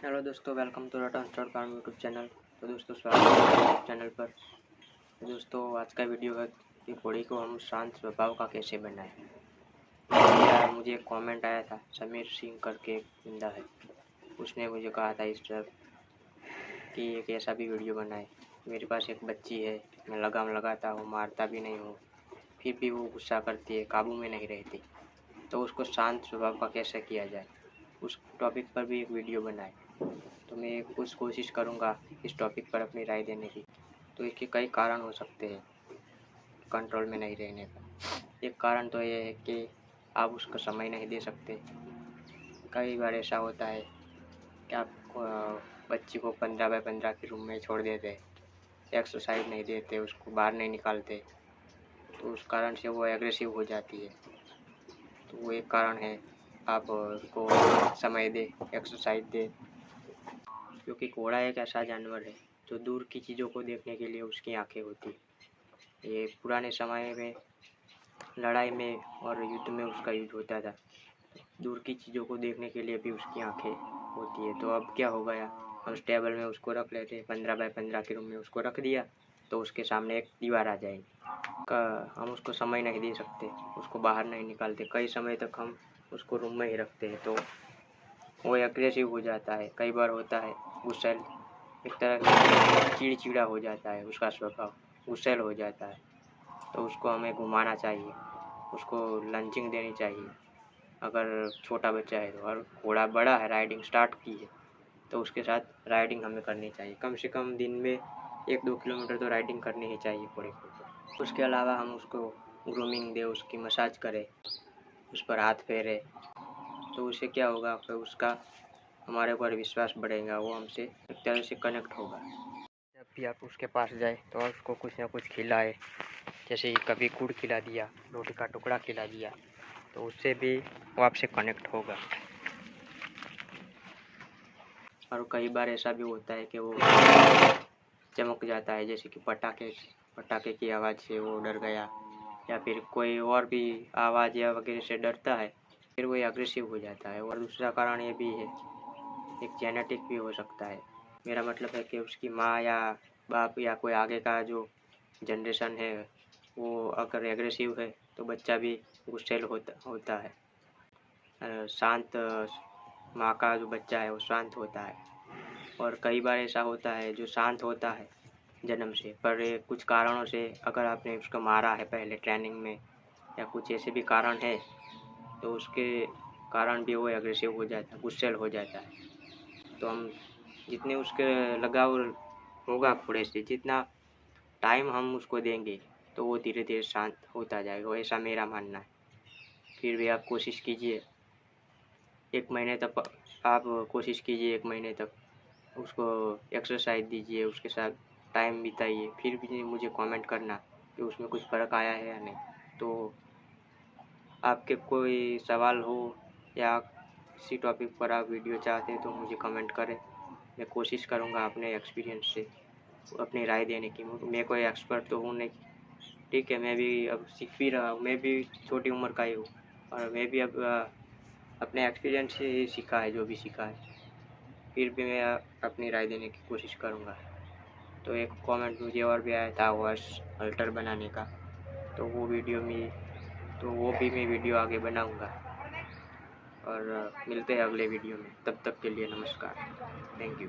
Hello दोस्तों, welcome to Ratan star farm YouTube channel. तो दोस्तों स्वागत है यूट्यूब चैनल पर। तो दोस्तों आज का वीडियो है कि घोड़ी को हम शांत स्वभाव का कैसे बनाएं। मुझे एक कमेंट आया था, समीर सिंह करके एक बंदा है, उसने मुझे कहा था इस तरह कि एक ऐसा भी वीडियो बनाए। मेरे पास एक बच्ची है, मैं लगाम लगाता हूँ, मारता भी नहीं हूँ, फिर भी वो गुस्सा करती है, काबू में नहीं रहती। तो उसको शांत स्वभाव का कैसे किया जाए, उस टॉपिक पर भी एक वीडियो बनाए। तो मैं कुछ कोशिश करूँगा इस टॉपिक पर अपनी राय देने की। तो इसके कई कारण हो सकते हैं कंट्रोल में नहीं रहने का। एक कारण तो ये है कि आप उसको समय नहीं दे सकते। कई बार ऐसा होता है कि आप बच्ची को 15x15 के रूम में छोड़ देते, एक्सरसाइज नहीं देते, उसको बाहर नहीं निकालते, तो उस कारण से वो एग्रेसिव हो जाती है। तो वो एक कारण है, आप उसको समय दे, एक्सरसाइज दे। क्योंकि घोड़ा एक ऐसा जानवर है जो दूर की चीज़ों को देखने के लिए उसकी आंखें होती है। ये पुराने समय में लड़ाई में और युद्ध में उसका यूज होता था। दूर की चीज़ों को देखने के लिए भी उसकी आंखें होती है। तो अब क्या हो गया, हम टेबल में उसको रख लेते हैं, 15x15 के रूम में उसको रख दिया, तो उसके सामने एक दीवार आ जाएगी। हम उसको समय नहीं दे सकते, उसको बाहर नहीं निकालते, कई समय तक हम उसको रूम में ही रखते हैं, तो वो एग्रेसिव हो जाता है। कई बार होता है गुस्सैल, एक तरह से चिड़चिड़ा हो जाता है, उसका स्वभाव गुस्सैल हो जाता है। तो उसको हमें घुमाना चाहिए, उसको लंचिंग देनी चाहिए अगर छोटा बच्चा है तो। और घोड़ा बड़ा है, राइडिंग स्टार्ट की है, तो उसके साथ राइडिंग हमें करनी चाहिए। कम से कम दिन में 1-2 किलोमीटर तो राइडिंग करनी ही चाहिए घोड़े को। उसके अलावा हम उसको ग्रूमिंग दे, उसकी मसाज करें, उस पर हाथ फेरे, तो उससे क्या होगा कि उसका हमारे ऊपर विश्वास बढ़ेगा, वो हमसे एक तरह से कनेक्ट होगा। जब भी आप उसके पास जाए तो उसको कुछ ना कुछ खिलाए, जैसे कभी गुड़ खिला दिया, रोटी का टुकड़ा खिला दिया, तो उससे भी वो आपसे कनेक्ट होगा। और कई बार ऐसा भी होता है कि वो चमक जाता है, जैसे कि पटाखे की आवाज़ से वो डर गया, या फिर कोई और भी आवाज़ या वगैरह से डरता है, फिर वो अग्रेसिव हो जाता है। और दूसरा कारण ये भी है, एक जेनेटिक भी हो सकता है। मेरा मतलब है कि उसकी माँ या बाप या कोई आगे का जो जनरेशन है वो अगर एग्रेसिव है तो बच्चा भी गुस्सैल होता है। शांत माँ का जो बच्चा है वो शांत होता है। और कई बार ऐसा होता है जो शांत होता है जन्म से, पर कुछ कारणों से अगर आपने उसको मारा है पहले ट्रेनिंग में या कुछ ऐसे भी कारण है, तो उसके कारण भी वो एग्रेसिव हो जाता है, गुस्सैल हो जाता है। तो हम जितने उसके लगाव होगा घोड़े से, जितना टाइम हम उसको देंगे, तो वो धीरे धीरे शांत होता जाएगा, ऐसा मेरा मानना है। फिर भी आप कोशिश कीजिए, 1 महीने तक आप कोशिश कीजिए, 1 महीने तक उसको एक्सरसाइज दीजिए, उसके साथ टाइम बिताइए, फिर भी मुझे कमेंट करना कि उसमें कुछ फ़र्क आया है या नहीं। तो आपके कोई सवाल हो या किसी टॉपिक पर आप वीडियो चाहते हैं तो मुझे कमेंट करें। मैं कोशिश करूँगा अपने एक्सपीरियंस से अपनी राय देने की। मैं कोई एक्सपर्ट तो हूँ नहीं, ठीक है, मैं भी अब सीख भी रहा हूँ, मैं भी छोटी उम्र का ही हूँ, और मैं भी अब अपने एक्सपीरियंस से ही सीखा है जो भी सीखा है। फिर भी मैं अपनी राय देने की कोशिश करूँगा। तो एक कमेंट मुझे और भी आया था वॉइस अल्टर बनाने का, तो वो भी मैं वीडियो आगे बनाऊँगा। और मिलते हैं अगले वीडियो में, तब तक के लिए नमस्कार, थैंक यू।